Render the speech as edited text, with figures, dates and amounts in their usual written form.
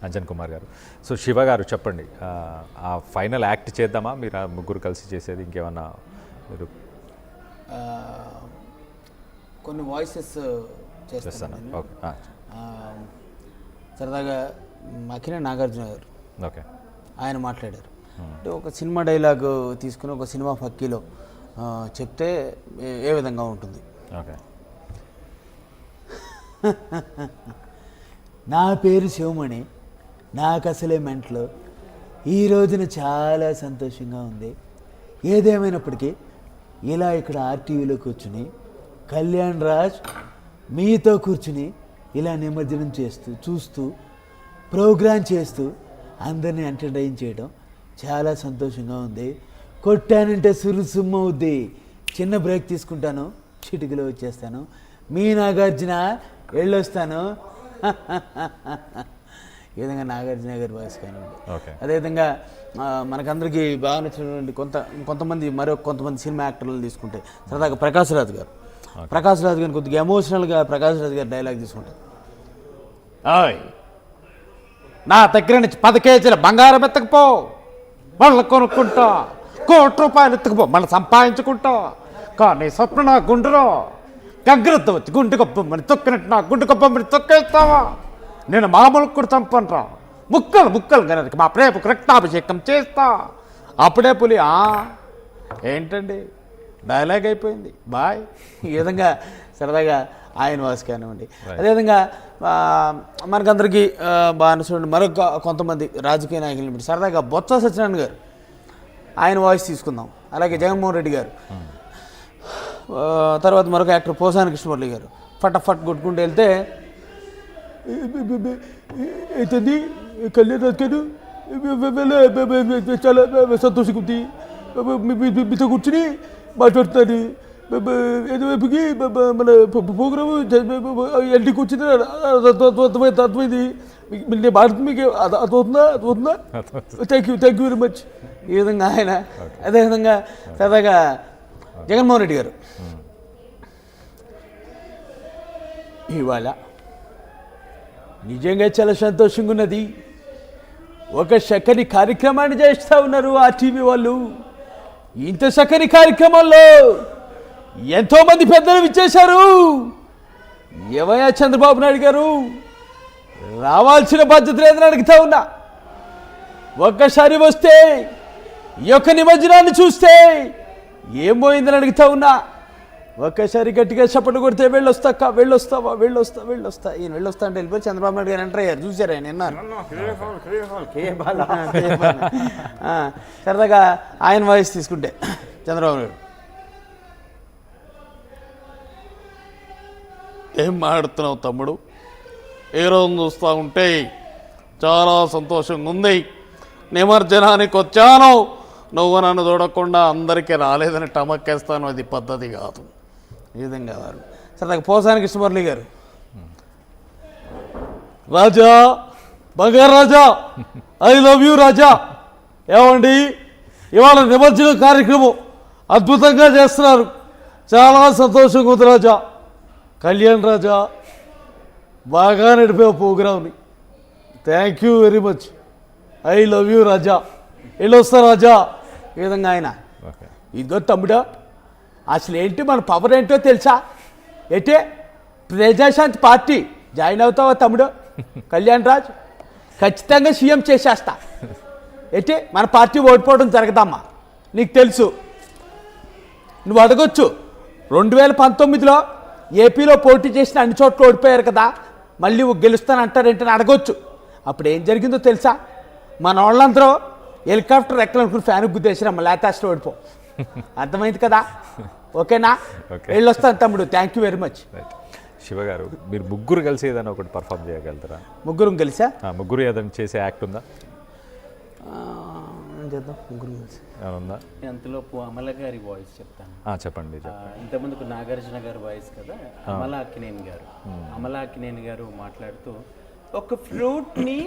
అంజన్ కుమార్ గారు. సో శివ గారు చెప్పండి, ఆ ఫైనల్ యాక్ట్ చేద్దామా? మీరు ఆ ముగ్గురు కలిసి చేసేది ఇంకేమన్నా మీరు? కొన్ని వాయిసెస్ చేస్తాను. ఓకే. సరదాగా అక్కినే నాగార్జున గారు ఓకే ఆయన మాట్లాడారు. అంటే ఒక సినిమా డైలాగ్ తీసుకుని ఒక సినిమా ఫక్కీలో చెప్తే ఏ విధంగా ఉంటుంది. ఓకే. నా పేరు శివమణి, నాకు అసలే మెంట్లో ఈ రోజున చాలా సంతోషంగా ఉంది. ఏదేమైనప్పటికీ ఇలా ఇక్కడ ఆర్టీవీలో కూర్చుని కళ్యాణ్ రాజ్ మీతో కూర్చుని ఇలా నిమజ్జనం చేస్తూ చూస్తూ ప్రోగ్రామ్ చేస్తూ అందరినీ ఎంటర్టైన్ చేయడం చాలా సంతోషంగా ఉంది. కొట్టానంటే సురుసుమ్మ అవుద్ది. చిన్న బ్రేక్ తీసుకుంటాను, చిటికలో వచ్చేస్తాను. మీ నాగార్జున వెళ్ళొస్తాను. ఈ విధంగా నాగార్జున గారి వాయిస్ కానివ్వండి. అదేవిధంగా మనకందరికీ బాగా నచ్చినటువంటి కొంతమంది కొంతమంది సినిమా యాక్టర్లను తీసుకుంటే సరదాగా ప్రకాష్ రాజ్ గారు గారిని కొద్దిగా ఎమోషనల్గా ప్రకాష్ రాజ్ గారి డైలాగ్ తీసుకుంటారు. నా దగ్గర నుంచి 10 కేజీల బంగారం ఎత్తకపో, మళ్ళీ కొనుక్కుంటా. 1 కోటి రూపాయలు ఎత్తుకుపో, మళ్ళీ సంపాదించుకుంటా. కానీ స్వప్న నా గుండెలో గగ్గరతో వచ్చి గుండె కొప్పమని తొక్కినట్టు నా గుండె కొప్పమని తొక్కేస్తావా? నేను మామూలు కూడా చంపనరా, ముక్కలు కనుక మా ప్రేమకు రక్తాభిషేకం చేస్తా. అప్పుడే పులి ఏంటండి డైలాగ్ అయిపోయింది, బాయ్. ఈ విధంగా సరదాగా ఆయన వాయిస్ కానివ్వండి. అదేవిధంగా మనకందరికీ బాగా చూడండి మరొక కొంతమంది రాజకీయ నాయకులు సరదాగా బొత్స సత్యనారాయణ గారు ఆయన వాయిస్ తీసుకుందాం. అలాగే జగన్మోహన్ రెడ్డి గారు, తర్వాత మరొక యాక్టర్ పోసాని కృష్ణమురళి గారు ఫటాఫట్ కొట్టుకుంటూ వెళ్తే అవుతుంది. కళ్యాణ్ రాజ్ గారు చాలా సంతోషంగా ఉంది, మీతో కూర్చుని మాట్లాడుతాను. ఏదోవైపుకి మన ప్రోగ్రాము ఎల్టీకి వచ్చింది అర్థమైంది. నేను మాట్లాడుతుంది మీకు అర్థమవుతుందా? Thank you very much. ఈ విధంగా ఆయన అదేవిధంగా సరదాగా జగన్మోహన్ రెడ్డి గారు ఇవాళ నిజంగా చాలా సంతోషంగా ఉన్నది. ఒక చక్కని కార్యక్రమాన్ని చేస్తూ ఉన్నారు ఆ టీవీ వాళ్ళు. ఇంత చక్కని కార్యక్రమంలో ఎంతోమంది పెద్దలు విచ్చేశారు. ఏమయ్యా చంద్రబాబు నాయుడు గారు, రావాల్సిన బాధ్యత లేదని అడుగుతా ఉన్నా. ఒక్కసారి వస్తే ఈ యొక్క నిమజ్జనాన్ని చూస్తే ఏం పోయిందని అడుగుతా ఉన్నా. ఒక్కసారి గట్టిగా చప్పట్లు కొడితే వెళ్ళొస్తావా? ఈయన వెళ్ళొస్తా అంటే వెళ్ళిపోయి చంద్రబాబు నాయుడు గారు ఎంటర్ అయ్యారు. చూసారు ఆయన విన్నారు. సరదాగా ఆయన వాయిస్ తీసుకుంటే చంద్రబాబు నాయుడు ఏం మాట్లాడుతున్నావు తమ్ముడు? ఏ రోజు చూస్తూ ఉంటే చాలా సంతోషంగా ఉంది. నిమజ్జనానికి వచ్చాను, నువ్వు నన్ను చూడకుండా అందరికీ రాలేదని టమక్కేస్తాను, అది పద్ధతి కాదు. ఈ విధంగా వారు సరదాగా పోసాని కృష్ణమురళి గారు రాజా, బంగారు రాజా, ఐ లవ్ యూ రాజా. ఏమండి ఇవాళ నిమజ్జన కార్యక్రమం అద్భుతంగా చేస్తున్నారు, చాలా సంతోషంగా ఉంది రాజా. కళ్యాణ్ రాజా బాగా నడిపే ప్రోగ్రామ్ని, thank you very much. I love you Raja, వెళ్ళొస్తా రాజా. ఈ విధంగా ఆయన ఇదిగో తమ్ముడా, అసలు ఏంటి మన పవర్ ఏంటో తెలుసా? ఏంటే ప్రజాశాంతి పార్టీ జాయిన్ అవుతావా తమ్ముడు? కళ్యాణ్ రాజ్ ఖచ్చితంగా సీఎం చేసేస్తా. ఏంటి మన పార్టీ ఓడిపోవడం జరగదమ్మా, నీకు తెలుసు. నువ్వు అడగొచ్చు 2019లో ఏపీలో పోటీ చేసిన అన్ని చోట్ల ఓడిపోయారు కదా, మళ్ళీ గెలుస్తానంటారేంటని అడగొచ్చు. అప్పుడు ఏం జరిగిందో తెలుసా? మన వాళ్ళందరూ హెలికాప్టర్ ఎక్కలనుకుని ఫ్యాన్ గుద్దేసిరమ్మ, లేతాస్లో ఓడిపో. అర్థమైంది కదా? ఓకేనా? వెళ్ళొస్తాను తమ్ముడు, thank you very much. Shiva గారు, మీరు ముగ్గురు కలిసి ఏదైనా ఒకటి పర్ఫామ్ చేయగలుగుతారా? ముగ్గురు కలిసా? ముగ్గురు ఏదైనా చేసే యాక్ట్ ఉందా? చేద్దాం ముగ్గురు కలిసి. ఉందా? అంతలోపు అమల గారి వాయిస్ చెప్తాను. చెప్పండి. ఇంతకుముందుకు నాగార్జున గారి వాయిస్ కదా, అమల అక్కినేని గారు మాట్లాడుతూ ఒక ఫ్రూట్ని